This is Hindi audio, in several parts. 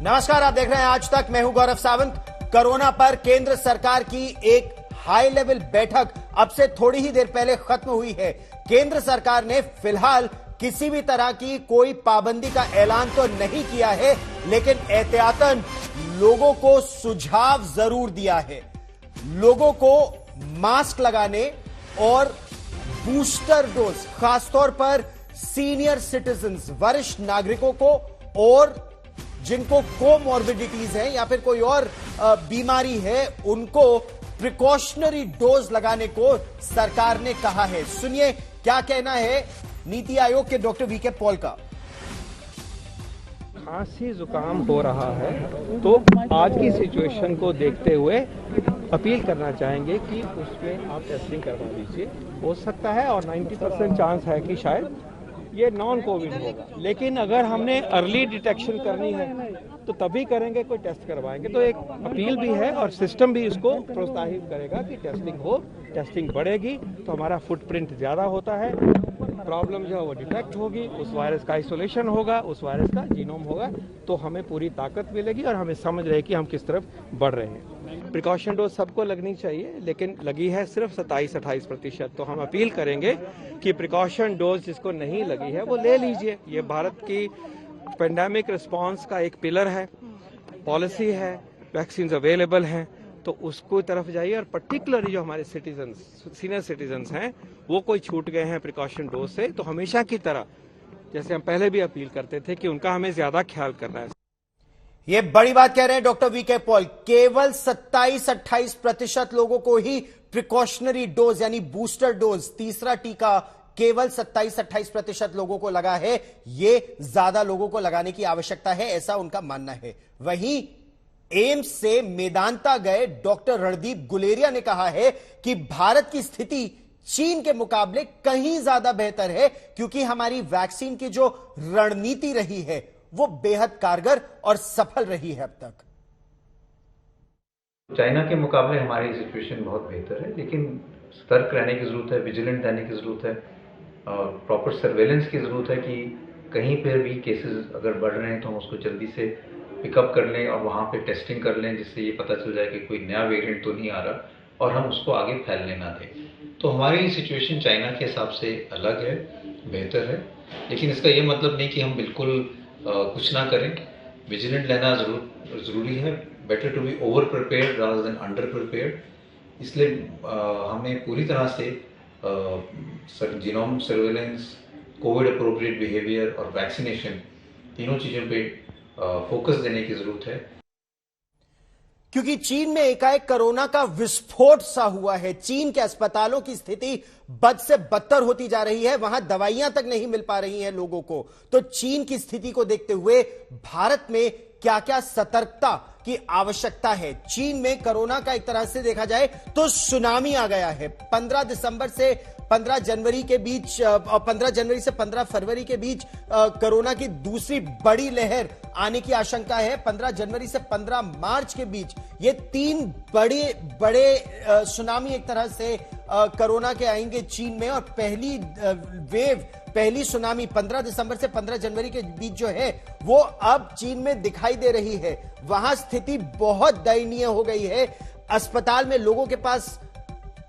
नमस्कार, आप देख रहे हैं आज तक। मैं हूं गौरव सावंत। कोरोना पर केंद्र सरकार की एक हाई लेवल बैठक अब से थोड़ी ही देर पहले खत्म हुई है। केंद्र सरकार ने फिलहाल किसी भी तरह की कोई पाबंदी का ऐलान तो नहीं किया है, लेकिन एहतियातन लोगों को सुझाव जरूर दिया है। लोगों को मास्क लगाने और बूस्टर डोज, खासतौर पर सीनियर सिटीजन्स, वरिष्ठ नागरिकों को और जिनको कोमॉर्बिडिटीज हैं या फिर कोई और बीमारी है, उनको प्रिकॉशनरी डोज लगाने को सरकार ने कहा है। सुनिए क्या कहना है नीति आयोग के डॉक्टर वीके पॉल का। खांसी जुकाम हो रहा है तो आज की सिचुएशन को देखते हुए अपील करना चाहेंगे कि उसमें आप टेस्टिंग करवा लीजिए। हो सकता है और 90% चांस है कि शायद ये नॉन कोविड होगा, लेकिन अगर हमने अर्ली डिटेक्शन करनी है तो तभी करेंगे, कोई टेस्ट करवाएंगे। तो एक अपील भी है और सिस्टम भी इसको प्रोत्साहित करेगा कि टेस्टिंग हो। टेस्टिंग बढ़ेगी तो हमारा फुटप्रिंट ज्यादा होता है, प्रॉब्लम जो है वो डिटेक्ट होगी, उस वायरस का आइसोलेशन होगा, उस वायरस का जीनोम होगा, तो हमें पूरी ताकत मिलेगी और हमें समझ रहे कि हम किस तरफ बढ़ रहे हैं। प्रिकॉशन डोज सबको लगनी चाहिए, लेकिन लगी है सिर्फ 27-28%। तो हम अपील करेंगे कि प्रिकॉशन डोज जिसको नहीं लगी है वो ले लीजिए। ये भारत की पेंडेमिक रिस्पांस का एक पिलर है, पॉलिसी है, वैक्सीन अवेलेबल हैं, तो उसको तरफ जाइए। और पर्टिकुलरली जो हमारे सिटीजन्स, सीनियर सिटीजन्स हैं, वो कोई छूट गए हैं प्रिकॉशन डोज से, तो हमेशा की तरह जैसे हम पहले भी अपील करते थे कि उनका हमें ज्यादा ख्याल करना है। ये बड़ी बात कह रहे हैं डॉक्टर वीके पॉल। केवल 27-28% लोगों को ही प्रिकॉशनरी डोज यानी बूस्टर डोज, तीसरा टीका केवल 27-28% लोगों को लगा है। ये ज्यादा लोगों को लगाने की आवश्यकता है, ऐसा उनका मानना है। वहीं एम्स से मेदांता गए डॉक्टर रणदीप गुलेरिया ने कहा है कि भारत की स्थिति चीन के मुकाबले कहीं ज्यादा बेहतर है, क्योंकि हमारी वैक्सीन की जो रणनीति रही है वो बेहद कारगर और सफल रही है अब तक। चाइना के मुकाबले हमारी सिचुएशन बहुत बेहतर है, लेकिन सतर्क रहने की जरूरत है, विजिलेंट रहने की जरूरत है और प्रॉपर सर्वेलेंस की जरूरत है कि कहीं पर भी केसेस अगर बढ़ रहे हैं तो हम उसको जल्दी से पिकअप कर लें और वहाँ पे टेस्टिंग कर लें, जिससे ये पता चल जाए कि कोई नया वेरिएंट तो नहीं आ रहा और हम उसको आगे फैलने ना दें। तो हमारी सिचुएशन चाइना के हिसाब से अलग है, बेहतर है, लेकिन इसका ये मतलब नहीं कि हम बिल्कुल कुछ ना करें। विजिलेंट रहना ज़रूरी है। Better to be over prepared rather than under prepared. इसलिए हमें पूरी तरह से genome surveillance, covid appropriate behaviour और वैक्सीनेशन, तीनों चीज़ों पे फोकस देने की जरूरत है, क्योंकि चीन में एकाएक कोरोना का विस्फोट सा हुआ है। चीन के अस्पतालों की स्थिति बद से बदतर होती जा रही है, वहां दवाइयां तक नहीं मिल पा रही हैं लोगों को। तो चीन की स्थिति को देखते हुए भारत में क्या क्या सतर्कता की आवश्यकता है। चीन में कोरोना का एक तरह से देखा जाए तो सुनामी आ गया है। 15 दिसंबर से 15 जनवरी के बीच, 15 जनवरी से 15 फरवरी के बीच कोरोना की दूसरी बड़ी लहर आने की आशंका है। 15 जनवरी से 15 मार्च के बीच ये 3 बड़े सुनामी एक तरह से कोरोना के आएंगे चीन में। और पहली वेव, पहली सुनामी 15 दिसंबर से 15 जनवरी के बीच जो है वो अब चीन में दिखाई दे रही है। वहां स्थिति बहुत दयनीय हो गई है। अस्पताल में लोगों के पास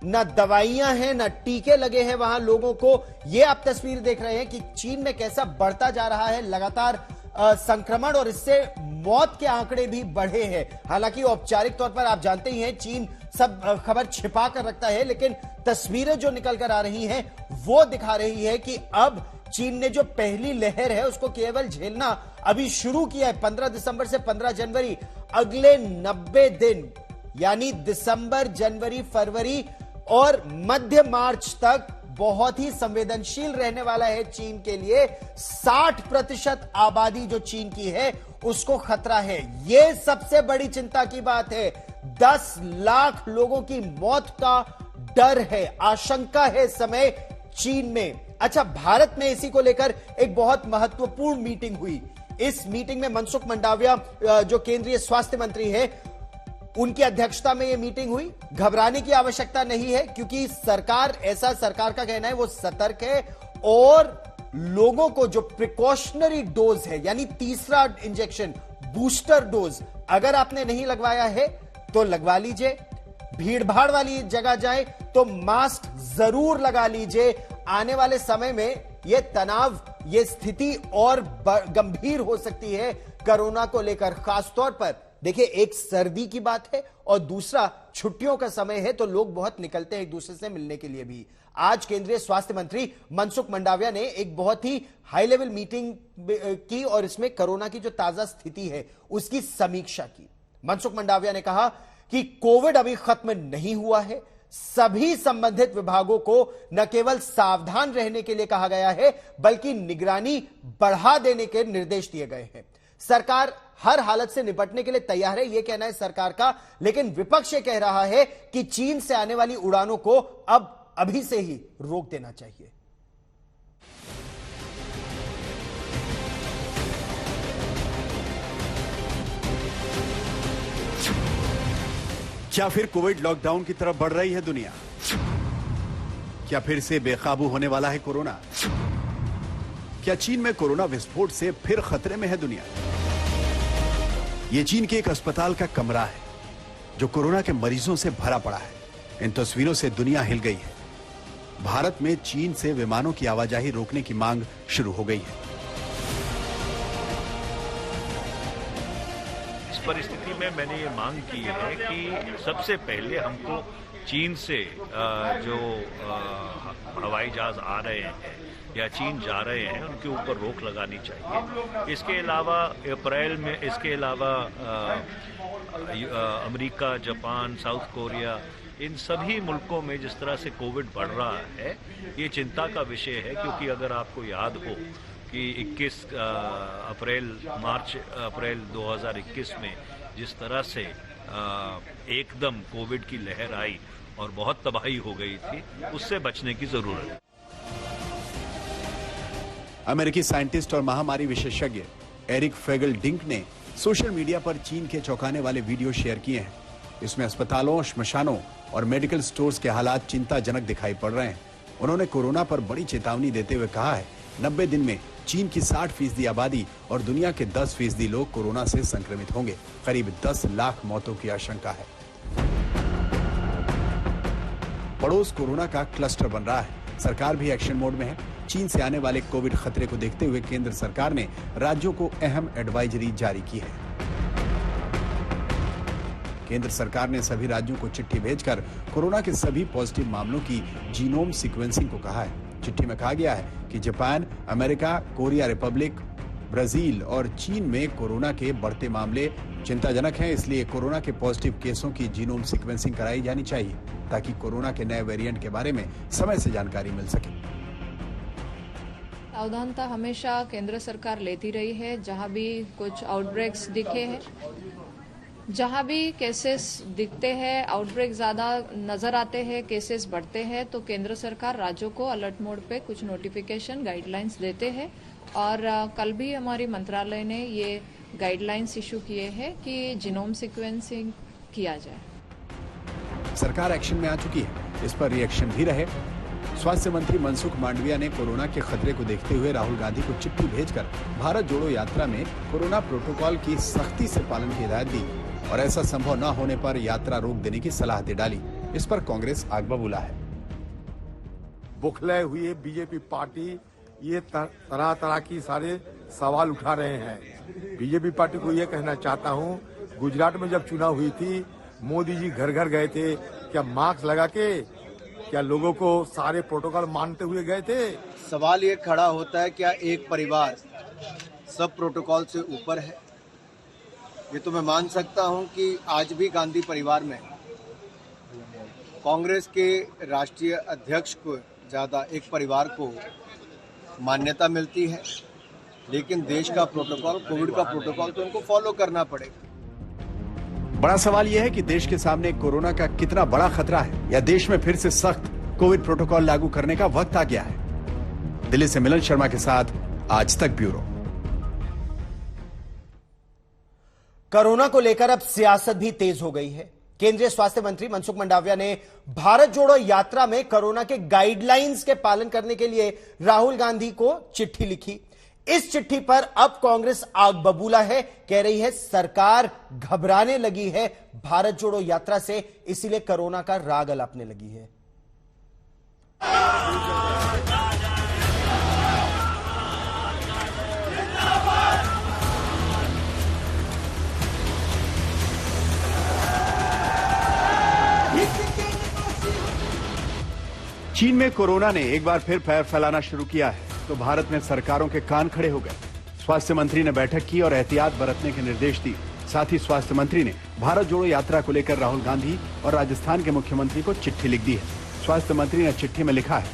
ना दवाइयां हैं, ना टीके लगे हैं वहां लोगों को। ये आप तस्वीर देख रहे हैं कि चीन में कैसा बढ़ता जा रहा है लगातार संक्रमण, और इससे मौत के आंकड़े भी बढ़े हैं। हालांकि औपचारिक तौर पर आप जानते ही हैं चीन सब खबर छिपा कर रखता है, लेकिन तस्वीरें जो निकल कर आ रही हैं वो दिखा रही है कि अब चीन ने जो पहली लहर है उसको केवल झेलना अभी शुरू किया है। 15 दिसंबर से 15 जनवरी, अगले 90 दिन यानी दिसंबर, जनवरी, फरवरी और मध्य मार्च तक बहुत ही संवेदनशील रहने वाला है चीन के लिए। 60% आबादी जो चीन की है उसको खतरा है। यह सबसे बड़ी चिंता की बात है। 10 लाख लोगों की मौत का डर है, आशंका है इस समय चीन में। अच्छा, भारत में इसी को लेकर एक बहुत महत्वपूर्ण मीटिंग हुई। इस मीटिंग में मनसुख मंडाविया जो केंद्रीय स्वास्थ्य मंत्री है, उनकी अध्यक्षता में यह मीटिंग हुई। घबराने की आवश्यकता नहीं है, क्योंकि सरकार, ऐसा सरकार का कहना है, वो सतर्क है और लोगों को जो प्रिकॉशनरी डोज है यानी तीसरा इंजेक्शन बूस्टर डोज अगर आपने नहीं लगवाया है तो लगवा लीजिए। भीड़भाड़ वाली जगह जाए तो मास्क जरूर लगा लीजिए। आने वाले समय में यह तनाव, यह स्थिति और गंभीर हो सकती है कोरोना को लेकर। खासतौर पर देखिए, एक सर्दी की बात है और दूसरा छुट्टियों का समय है, तो लोग बहुत निकलते हैं एक दूसरे से मिलने के लिए भी। आज केंद्रीय स्वास्थ्य मंत्री मनसुख मंडाविया ने एक बहुत ही हाई लेवल मीटिंग की और इसमें कोरोना की जो ताजा स्थिति है उसकी समीक्षा की। मनसुख मंडाविया ने कहा कि कोविड अभी खत्म नहीं हुआ है। सभी संबंधित विभागों को न केवल सावधान रहने के लिए कहा गया है बल्कि निगरानी बढ़ा देने के निर्देश दिए गए हैं। सरकार हर हालत से निपटने के लिए तैयार है, यह कहना है सरकार का, लेकिन विपक्ष ये कह रहा है कि चीन से आने वाली उड़ानों को अब अभी से ही रोक देना चाहिए। क्या फिर कोविड लॉकडाउन की तरफ बढ़ रही है दुनिया? क्या फिर से बेकाबू होने वाला है कोरोना? क्या चीन में कोरोना विस्फोट से फिर खतरे में है दुनिया? यह चीन के एक अस्पताल का कमरा है जो कोरोना के मरीजों से भरा पड़ा है। इन तस्वीरों से दुनिया हिल गई है। भारत में चीन से विमानों की आवाजाही रोकने की मांग शुरू हो गई है। इस परिस्थिति में मैंने ये मांग की है कि सबसे पहले हमको चीन से जो हवाई जहाज आ रहे हैं या चीन जा रहे हैं उनके ऊपर रोक लगानी चाहिए। इसके अलावा अप्रैल में अमेरिका, जापान, साउथ कोरिया, इन सभी मुल्कों में जिस तरह से कोविड बढ़ रहा है ये चिंता का विषय है, क्योंकि अगर आपको याद हो कि 21 अप्रैल 2021 में जिस तरह से एकदम कोविड की लहर आई और बहुत तबाही हो गई थी, उससे बचने की जरूरत है। अमेरिकी साइंटिस्ट और महामारी विशेषज्ञ एरिक फेगल डिंक ने सोशल मीडिया पर चीन के चौंकाने वाले वीडियो शेयर किए हैं। इसमें अस्पतालों, श्मशानों और मेडिकल स्टोर्स के हालात चिंताजनक दिखाई पड़ रहे हैं। उन्होंने कोरोना पर बड़ी चेतावनी देते हुए कहा है 90 दिन में चीन की 60% आबादी और दुनिया के 10% लोग कोरोना से संक्रमित होंगे। करीब 10 लाख मौतों की आशंका है। पड़ोस कोरोना का क्लस्टर बन रहा है। सरकार भी एक्शन मोड में है। चीन से आने वाले कोविड खतरे को देखते हुए केंद्र सरकार ने राज्यों को अहम एडवाइजरी जारी की है। केंद्र सरकार ने सभी राज्यों को चिट्ठी भेजकर कोरोना के सभी पॉजिटिव मामलों की जीनोम सीक्वेंसिंग को कहा है। चिट्ठी में कहा गया है कि Japan, America, Korea Republic, Brazil और चीन में कोरोना के बढ़ते मामले चिंताजनक हैं, इसलिए कोरोना के पॉजिटिव केसों की जीनोम सीक्वेंसिंग कराई जानी चाहिए ताकि कोरोना के नए वेरिएंट के बारे में समय से जानकारी मिल सके। सावधानता हमेशा केंद्र सरकार लेती रही है। जहां भी कुछ आउटब्रेक्स दिखे हैं, जहां भी केसेस दिखते हैं, आउटब्रेक ज्यादा नजर आते हैं, केसेस बढ़ते हैं, तो केंद्र सरकार राज्यों को अलर्ट मोड पे कुछ नोटिफिकेशन, गाइडलाइंस देते हैं। और कल भी हमारी मंत्रालय ने ये गाइडलाइंस इशू किए हैं कि जीनोम सीक्वेंसिंग किया जाए। सरकार एक्शन में आ चुकी है, इस पर रिएक्शन भी रहे। स्वास्थ्य मंत्री मनसुख मांडविया ने कोरोना के खतरे को देखते हुए राहुल गांधी को चिट्ठी भेजकर भारत जोड़ो यात्रा में कोरोना प्रोटोकॉल की सख्ती से पालन की हिदायत दी और ऐसा संभव न होने पर यात्रा रोक देने की सलाह दे डाली। इस पर कांग्रेस आग बबूला है। बौखलाए हुए बीजेपी पार्टी ये तरह तरह की सारे सवाल उठा रहे हैं। बीजेपी पार्टी को ये कहना चाहता हूँ, गुजरात में जब चुनाव हुई थी, मोदी जी घर घर गए थे, क्या मास्क लगा के, क्या लोगों को सारे प्रोटोकॉल मानते हुए गए थे? सवाल ये खड़ा होता है, क्या एक परिवार सब प्रोटोकॉल से ऊपर है? ये तो मैं मान सकता हूं कि आज भी गांधी परिवार में कांग्रेस के राष्ट्रीय अध्यक्ष को ज्यादा एक परिवार को मान्यता मिलती है, लेकिन देश का प्रोटोकॉल, कोविड का प्रोटोकॉल तो उनको फॉलो करना पड़ेगा। बड़ा सवाल यह है कि देश के सामने कोरोना का कितना बड़ा खतरा है, या देश में फिर से सख्त कोविड प्रोटोकॉल लागू करने का वक्त आ गया है। दिल्ली से मिलन शर्मा के साथ आज तक ब्यूरो। कोरोना को लेकर अब सियासत भी तेज हो गई है। केंद्रीय स्वास्थ्य मंत्री मनसुख मंडाविया ने भारत जोड़ो यात्रा में कोरोना के गाइडलाइंस के पालन करने के लिए राहुल गांधी को चिट्ठी लिखी। इस चिट्ठी पर अब कांग्रेस आग बबूला है, कह रही है सरकार घबराने लगी है भारत जोड़ो यात्रा से, इसीलिए कोरोना का राग अलापने लगी है। चीन में कोरोना ने एक बार फिर पैर फैलाना शुरू किया है तो भारत में सरकारों के कान खड़े हो गए। स्वास्थ्य मंत्री ने बैठक की और एहतियात बरतने के निर्देश दिए। साथ ही स्वास्थ्य मंत्री ने भारत जोड़ो यात्रा को लेकर राहुल गांधी और राजस्थान के मुख्यमंत्री को चिट्ठी लिख दी है। स्वास्थ्य मंत्री ने चिट्ठी में लिखा है,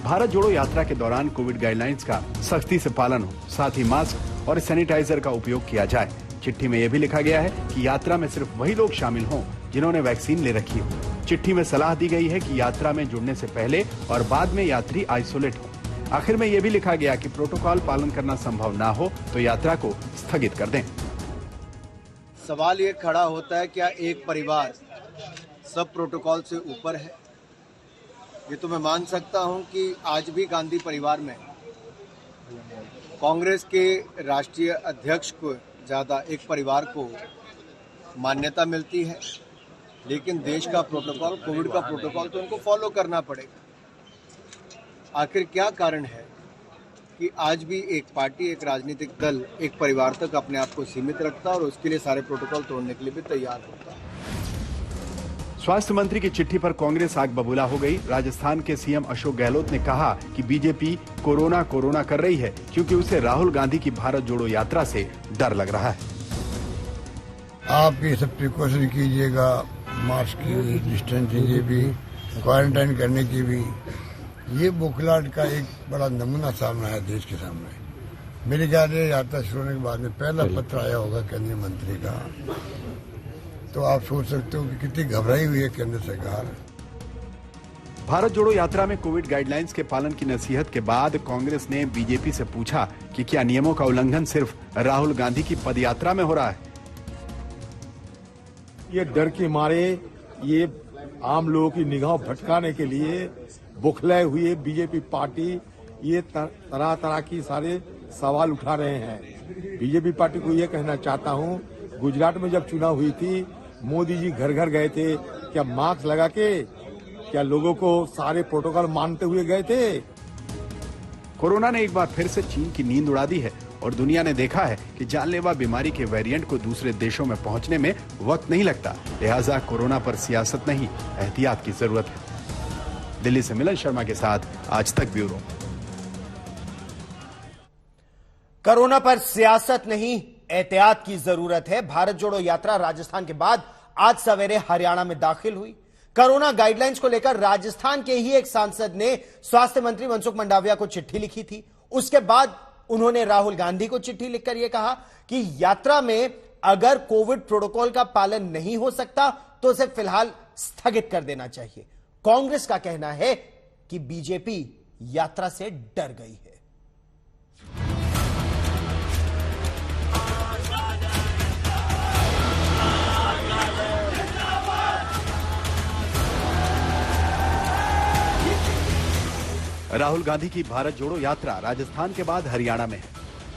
भारत जोड़ो यात्रा के दौरान कोविड गाइडलाइंस का सख्ती से पालन हो, साथ ही मास्क और सैनिटाइजर का उपयोग किया जाए। चिट्ठी में यह भी लिखा गया है कि यात्रा में सिर्फ वही लोग शामिल हों जिन्होंने वैक्सीन ले रखी हो। चिट्ठी में सलाह दी गई है कि यात्रा में जुड़ने से पहले और बाद में यात्री आइसोलेट हो। आखिर में यह भी लिखा गया कि प्रोटोकॉल पालन करना संभव ना हो तो यात्रा को स्थगित कर दें। सवाल ये खड़ा होता है, क्या एक परिवार सब प्रोटोकॉल से ऊपर है? ये तो मैं मान सकता हूं कि आज भी गांधी परिवार में कांग्रेस के राष्ट्रीय अध्यक्ष को ज़्यादा एक परिवार को मान्यता मिलती है, लेकिन देश का प्रोटोकॉल, कोविड का प्रोटोकॉल तो उनको फॉलो करना पड़ेगा। आखिर क्या कारण है कि आज भी एक पार्टी, एक राजनीतिक दल एक परिवार तक अपने आप को सीमित रखता है और उसके लिए सारे प्रोटोकॉल तोड़ने के लिए भी तैयार होता है। स्वास्थ्य मंत्री की चिट्ठी पर कांग्रेस आग बबूला हो गई। राजस्थान के सीएम अशोक गहलोत ने कहा कि बीजेपी कोरोना कर रही है क्योंकि उसे राहुल गांधी की भारत जोड़ो यात्रा से डर लग रहा है। आप ये सब प्रिकॉशन कीजिएगा, मास्क की डिस्टेंसिंग की भी, क्वारंटाइन करने की भी। ये बुखलाहट का एक बड़ा नमूना सामने आया देश के सामने। मेरे ख्याल से यात्रा शुरू होने के बाद में पहला पत्र आया होगा केंद्रीय मंत्री का, तो आप सोच सकते हो कि कितनी घबराई हुई है केंद्र सरकार। भारत जोड़ो यात्रा में कोविड गाइडलाइंस के पालन की नसीहत के बाद कांग्रेस ने बीजेपी से पूछा कि क्या नियमों का उल्लंघन सिर्फ राहुल गांधी की पदयात्रा में हो रहा है। ये डर के मारे, ये आम लोगों की निगाह भटकाने के लिए बुखलाए हुए बीजेपी पार्टी ये तरह तरह की सारे सवाल उठा रहे हैं। बीजेपी पार्टी को ये कहना चाहता हूँ, गुजरात में जब चुनाव हुई थी, मोदी जी घर घर गए थे, क्या मास्क लगा के, क्या लोगों को सारे प्रोटोकॉल मानते हुए गए थे? कोरोना ने एक बार फिर से चीन की नींद उड़ा दी है और दुनिया ने देखा है कि जानलेवा बीमारी के वेरिएंट को दूसरे देशों में पहुंचने में वक्त नहीं लगता। लिहाजा कोरोना पर सियासत नहीं, एहतियात की जरूरत है। दिल्ली से मिलन शर्मा के साथ आज तक ब्यूरो। कोरोना पर सियासत नहीं, एहतियात की जरूरत है। भारत जोड़ो यात्रा राजस्थान के बाद आज सवेरे हरियाणा में दाखिल हुई। कोरोना गाइडलाइंस को लेकर राजस्थान के ही एक सांसद ने स्वास्थ्य मंत्री मनसुख मंडाविया को चिट्ठी लिखी थी। उसके बाद उन्होंने राहुल गांधी को चिट्ठी लिखकर यह कहा कि यात्रा में अगर कोविड प्रोटोकॉल का पालन नहीं हो सकता तो उसे फिलहाल स्थगित कर देना चाहिए। कांग्रेस का कहना है कि बीजेपी यात्रा से डर गई है। राहुल गांधी की भारत जोड़ो यात्रा राजस्थान के बाद हरियाणा में है।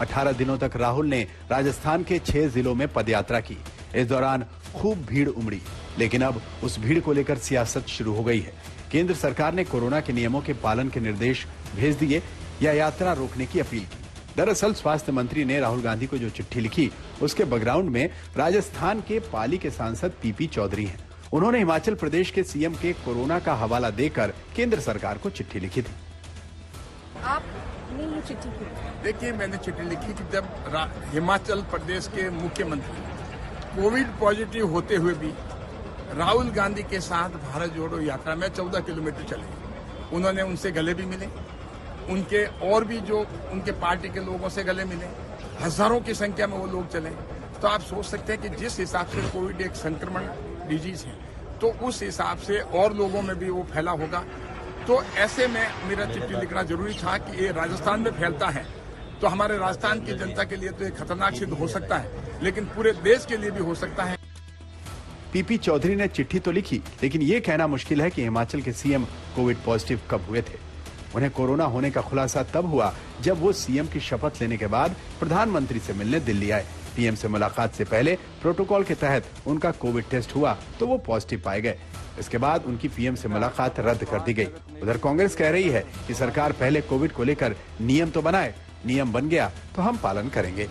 18 दिनों तक राहुल ने राजस्थान के 6 जिलों में पदयात्रा की। इस दौरान खूब भीड़ उमड़ी, लेकिन अब उस भीड़ को लेकर सियासत शुरू हो गई है। केंद्र सरकार ने कोरोना के नियमों के पालन के निर्देश भेज दिए या यात्रा रोकने की अपील की। दरअसल स्वास्थ्य मंत्री ने राहुल गांधी को जो चिट्ठी लिखी, उसके बैकग्राउंड में राजस्थान के पाली के सांसद पीपी चौधरी हैं। उन्होंने हिमाचल प्रदेश के सीएम के कोरोना का हवाला देकर केंद्र सरकार को चिट्ठी लिखी थी। आपने ये चिट्ठी की? देखिए, मैंने चिट्ठी लिखी कि जब हिमाचल प्रदेश के मुख्यमंत्री कोविड पॉजिटिव होते हुए भी राहुल गांधी के साथ भारत जोड़ो यात्रा में 14 किलोमीटर चले, उन्होंने उनसे गले भी मिले, उनके और भी जो उनके पार्टी के लोगों से गले मिले, हजारों की संख्या में वो लोग चले। तो आप सोच सकते हैं कि जिस हिसाब से कोविड एक संक्रमण डिजीज है, तो उस हिसाब से और लोगों में भी वो फैला होगा। तो ऐसे में मेरा चिट्ठी लिखना जरूरी था कि ये राजस्थान में फैलता है तो हमारे राजस्थान की जनता के लिए तो ये खतरनाक सिद्ध हो सकता है, लेकिन पूरे देश के लिए भी हो सकता है। पीपी चौधरी ने चिट्ठी तो लिखी, लेकिन ये कहना मुश्किल है कि हिमाचल के सीएम कोविड पॉजिटिव कब हुए थे। उन्हें कोरोना होने का खुलासा तब हुआ जब वो सीएम की शपथ लेने के बाद प्रधानमंत्री से मिलने दिल्ली आए। पीएम से मुलाकात से पहले प्रोटोकॉल के तहत उनका कोविड टेस्ट हुआ तो वो पॉजिटिव पाए गए। इसके बाद उनकी पीएम से मुलाकात रद्द कर दी गई। उधर कांग्रेस कह रही है कि सरकार पहले कोविड को लेकर नियम तो बनाए, नियम बन गया तो हम पालन करेंगे।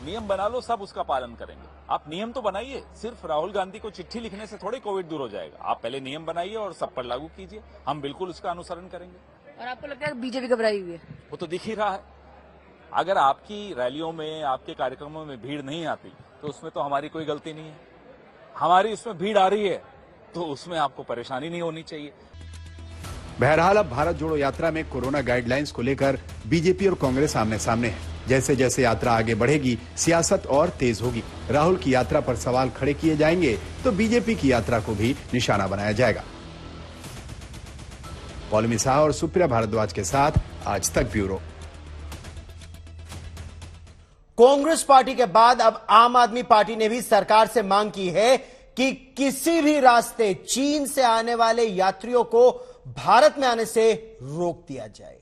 नियम बना लो, सब उसका पालन करेंगे। आप नियम तो बनाइए, सिर्फ राहुल गांधी को चिट्ठी लिखने से थोड़े कोविड दूर हो जाएगा। आप पहले नियम बनाइए और सब पर लागू कीजिए, हम बिल्कुल उसका अनुसरण करेंगे। और आपको लगता है बीजेपी घबराई हुई है? वो तो दिख ही रहा है। अगर आपकी रैलियों में, आपके कार्यक्रमों में भीड़ नहीं आती तो उसमें तो हमारी कोई गलती नहीं है। हमारी उसमें भीड़ आ रही है तो उसमें आपको परेशानी नहीं होनी चाहिए। बहरहाल अब भारत जोड़ो यात्रा में कोरोना गाइडलाइंस को लेकर बीजेपी और कांग्रेस आमने सामने है। जैसे जैसे यात्रा आगे बढ़ेगी, सियासत और तेज होगी। राहुल की यात्रा पर सवाल खड़े किए जाएंगे तो बीजेपी की यात्रा को भी निशाना बनाया जाएगा। पौलमी शाह और सुप्रिया भारद्वाज के साथ आज तक ब्यूरो। कांग्रेस पार्टी के बाद अब आम आदमी पार्टी ने भी सरकार से मांग की है कि किसी भी रास्ते चीन से आने वाले यात्रियों को भारत में आने से रोक दिया जाए।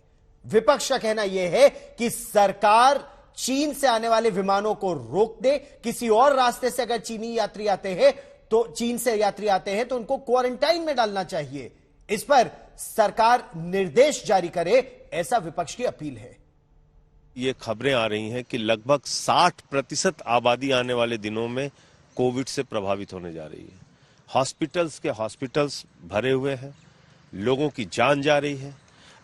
विपक्ष का कहना यह है कि सरकार चीन से आने वाले विमानों को रोक दे। किसी और रास्ते से अगर चीनी यात्री आते हैं तो चीन से यात्री आते हैं तो उनको क्वारंटाइन में डालना चाहिए। इस पर सरकार निर्देश जारी करे, ऐसा विपक्ष की अपील है। ये खबरें आ रही हैं कि लगभग 60% आबादी आने वाले दिनों में कोविड से प्रभावित होने जा रही है। हॉस्पिटल्स भरे हुए हैं, लोगों की जान जा रही है।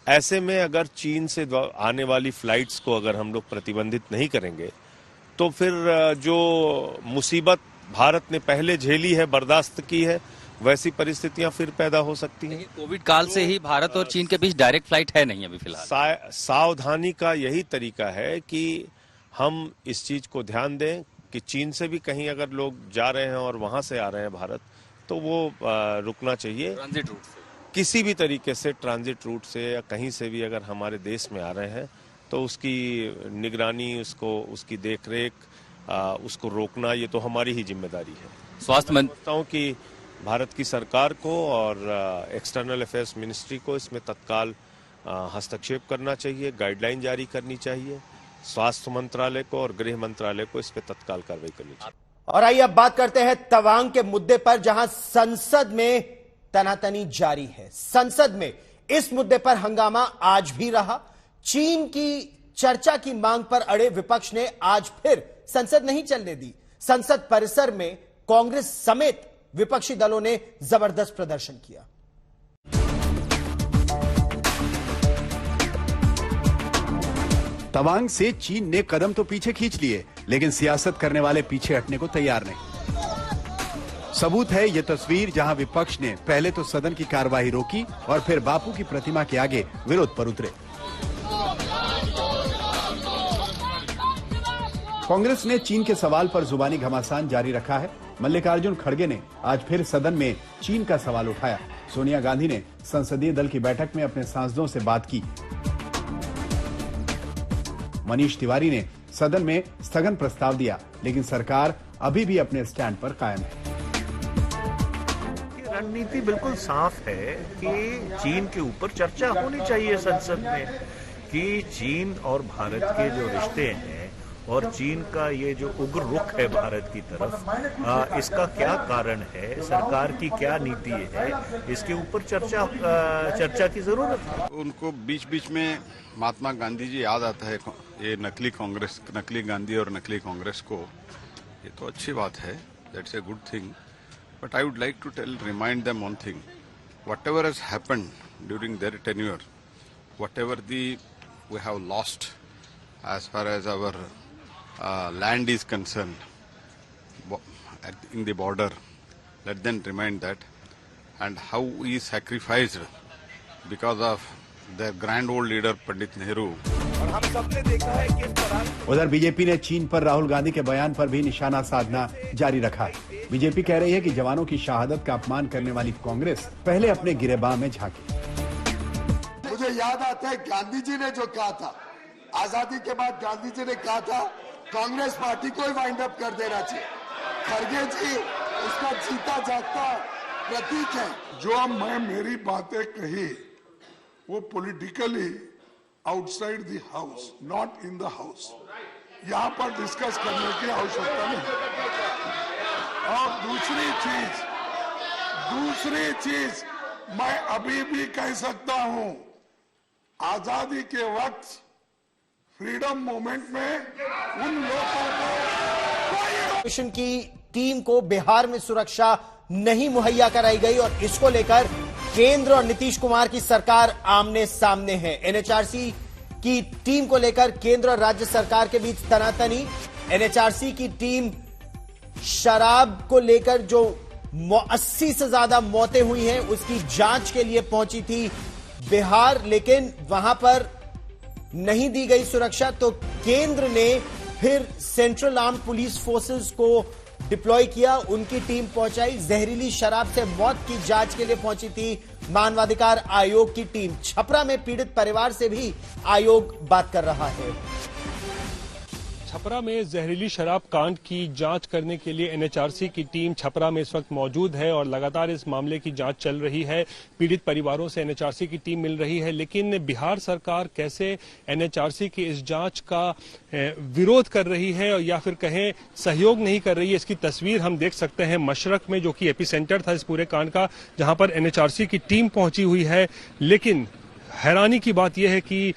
ऐसे में अगर चीन से आने वाली फ्लाइट्स को अगर हम लोग प्रतिबंधित नहीं करेंगे तो फिर जो मुसीबत भारत ने पहले झेली है, बर्दाश्त की है, वैसी परिस्थितियां फिर पैदा हो सकती हैं। कोविड काल से ही भारत और चीन के बीच डायरेक्ट फ्लाइट है नहीं अभी फिलहाल। सावधानी का यही तरीका है कि हम इस चीज को ध्यान दें कि चीन से भी कहीं अगर लोग जा रहे हैं और वहां से आ रहे हैं भारत, तो वो रुकना चाहिए। ट्रांजिट रूट से, किसी भी तरीके से, ट्रांजिट रूट से या कहीं से भी अगर हमारे देश में आ रहे हैं तो उसकी निगरानी, उसकी देखरेख, उसको रोकना, ये तो हमारी ही जिम्मेदारी है। स्वास्थ्य मंत्री कि भारत की सरकार को और एक्सटर्नल अफेयर्स मिनिस्ट्री को इसमें तत्काल हस्तक्षेप करना चाहिए, गाइडलाइन जारी करनी चाहिए। स्वास्थ्य मंत्रालय को और गृह मंत्रालय को इस पर तत्काल कार्रवाई करनी चाहिए। और आइए अब बात करते हैं तवांग के मुद्दे पर, जहां संसद में तनातनी जारी है। संसद में इस मुद्दे पर हंगामा आज भी रहा। चीन की चर्चा की मांग पर अड़े विपक्ष ने आज फिर संसद नहीं चलने दी। संसद परिसर में कांग्रेस समेत विपक्षी दलों ने जबरदस्त प्रदर्शन किया। तवांग से चीन ने कदम तो पीछे खींच लिए, लेकिन सियासत करने वाले पीछे हटने को तैयार नहीं। सबूत है ये तस्वीर, जहां विपक्ष ने पहले तो सदन की कार्यवाही रोकी और फिर बापू की प्रतिमा के आगे विरोध पर उतरे। कांग्रेस ने चीन के सवाल पर जुबानी घमासान जारी रखा है। मल्लिकार्जुन खड़गे ने आज फिर सदन में चीन का सवाल उठाया। सोनिया गांधी ने संसदीय दल की बैठक में अपने सांसदों से बात की। मनीष तिवारी ने सदन में स्थगन प्रस्ताव दिया, लेकिन सरकार अभी भी अपने स्टैंड पर कायम है। रणनीति बिल्कुल साफ है कि चीन के ऊपर चर्चा होनी चाहिए संसद में, कि चीन और भारत के जो रिश्ते हैं और चीन का ये जो उग्र रुख है भारत की तरफ, इसका क्या कारण है, सरकार की क्या नीति है, इसके ऊपर चर्चा की जरूरत है। उनको बीच बीच में महात्मा गांधी जी याद आता है, ये नकली कांग्रेस, नकली गांधी और नकली कांग्रेस को। ये तो अच्छी बात है, that's a good thing, but I would like to remind them one thing, whatever has happened during their tenure, whatever we have lost as far as our land is concerned in the border, let them remind that, and how we sacrificed because of their grand old leader Pandit Nehru. उधर बीजेपी ने चीन पर राहुल गांधी के बयान पर भी निशाना साधना जारी रखा है। बीजेपी कह रही है कि जवानों की शहादत का अपमान करने वाली कांग्रेस पहले अपने गिरेबान में झांके। मुझे याद आता है गांधी जी ने जो कहा था, आजादी के बाद गांधी जी ने कहा था कांग्रेस पार्टी को ही वाइंड अप कर देना चाहिए। खड़गे जी उसका जीता जागता प्रतीक है। जो मैं मेरी बातें कही वो politically outside the house, not in the house, यहाँ पर डिस्कस करने की आवश्यकता नहीं। और दूसरी चीज मैं अभी भी कह सकता हूं, आजादी के वक्त फ्रीडम मूवमेंट में उन लोगों को की टीम को बिहार में सुरक्षा नहीं मुहैया कराई गई और इसको लेकर केंद्र और नीतीश कुमार की सरकार आमने सामने है। एनएचआरसी की टीम को लेकर केंद्र और राज्य सरकार के बीच तनातनी। एनएचआरसी की टीम शराब को लेकर जो 80 से ज्यादा मौतें हुई हैं उसकी जांच के लिए पहुंची थी बिहार, लेकिन वहां पर नहीं दी गई सुरक्षा, तो केंद्र ने फिर सेंट्रल आर्म्ड पुलिस फोर्सेस को डिप्लॉय किया, उनकी टीम पहुंचाई। जहरीली शराब से मौत की जांच के लिए पहुंची थी मानवाधिकार आयोग की टीम। छपरा में पीड़ित परिवार से भी आयोग बात कर रहा है। छपरा में जहरीली शराब कांड की जांच करने के लिए एनएचआरसी की टीम छपरा में इस वक्त मौजूद है और लगातार इस मामले की जांच चल रही है। पीड़ित परिवारों से एनएचआरसी की टीम मिल रही है, लेकिन बिहार सरकार कैसे एनएचआरसी की इस जांच का विरोध कर रही है या फिर कहें सहयोग नहीं कर रही है, इसकी तस्वीर हम देख सकते हैं मशरक में, जो कि एपिसेंटर था इस पूरे कांड का, जहां पर एनएचआरसी की टीम पहुंची हुई है। लेकिन हैरानी की बात यह है कि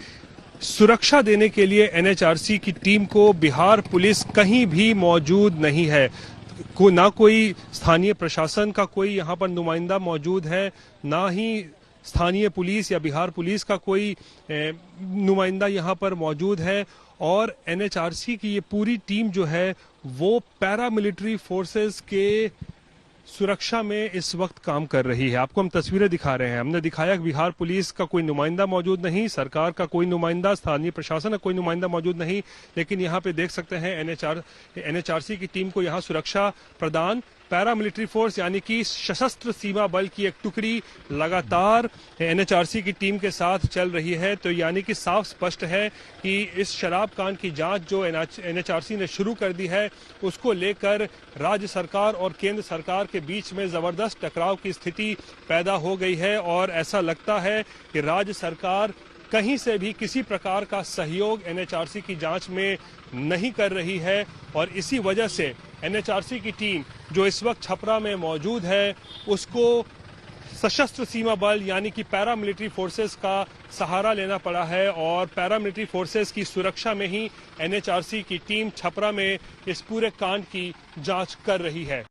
सुरक्षा देने के लिए एनएचआरसी की टीम को बिहार पुलिस कहीं भी मौजूद नहीं है। ना कोई स्थानीय प्रशासन का कोई यहाँ पर नुमाइंदा मौजूद है, ना ही स्थानीय पुलिस या बिहार पुलिस का कोई नुमाइंदा यहाँ पर मौजूद है। और एनएचआरसी की ये पूरी टीम जो है वो पैरामिलिट्री फोर्सेस के सुरक्षा में इस वक्त काम कर रही है। आपको हम तस्वीरें दिखा रहे हैं, हमने दिखाया कि बिहार पुलिस का कोई नुमाइंदा मौजूद नहीं, सरकार का कोई नुमाइंदा, स्थानीय प्रशासन का कोई नुमाइंदा मौजूद नहीं, लेकिन यहाँ पे देख सकते हैं एनएचआरसी की टीम को यहाँ सुरक्षा प्रदान पैरामिलिट्री फोर्स यानी कि सशस्त्र सीमा बल की एक टुकड़ी लगातार एनएचआरसी की टीम के साथ चल रही है। तो यानी कि साफ स्पष्ट है कि इस शराब कांड की जांच जो एनएचआरसी ने शुरू कर दी है उसको लेकर राज्य सरकार और केंद्र सरकार के बीच में जबरदस्त टकराव की स्थिति पैदा हो गई है और ऐसा लगता है कि राज्य सरकार कहीं से भी किसी प्रकार का सहयोग एनएचआरसी की जांच में नहीं कर रही है और इसी वजह से एनएचआरसी की टीम जो इस वक्त छपरा में मौजूद है उसको सशस्त्र सीमा बल यानी कि पैरामिलिट्री फोर्सेस का सहारा लेना पड़ा है और पैरामिलिट्री फोर्सेस की सुरक्षा में ही एनएचआरसी की टीम छपरा में इस पूरे कांड की जांच कर रही है।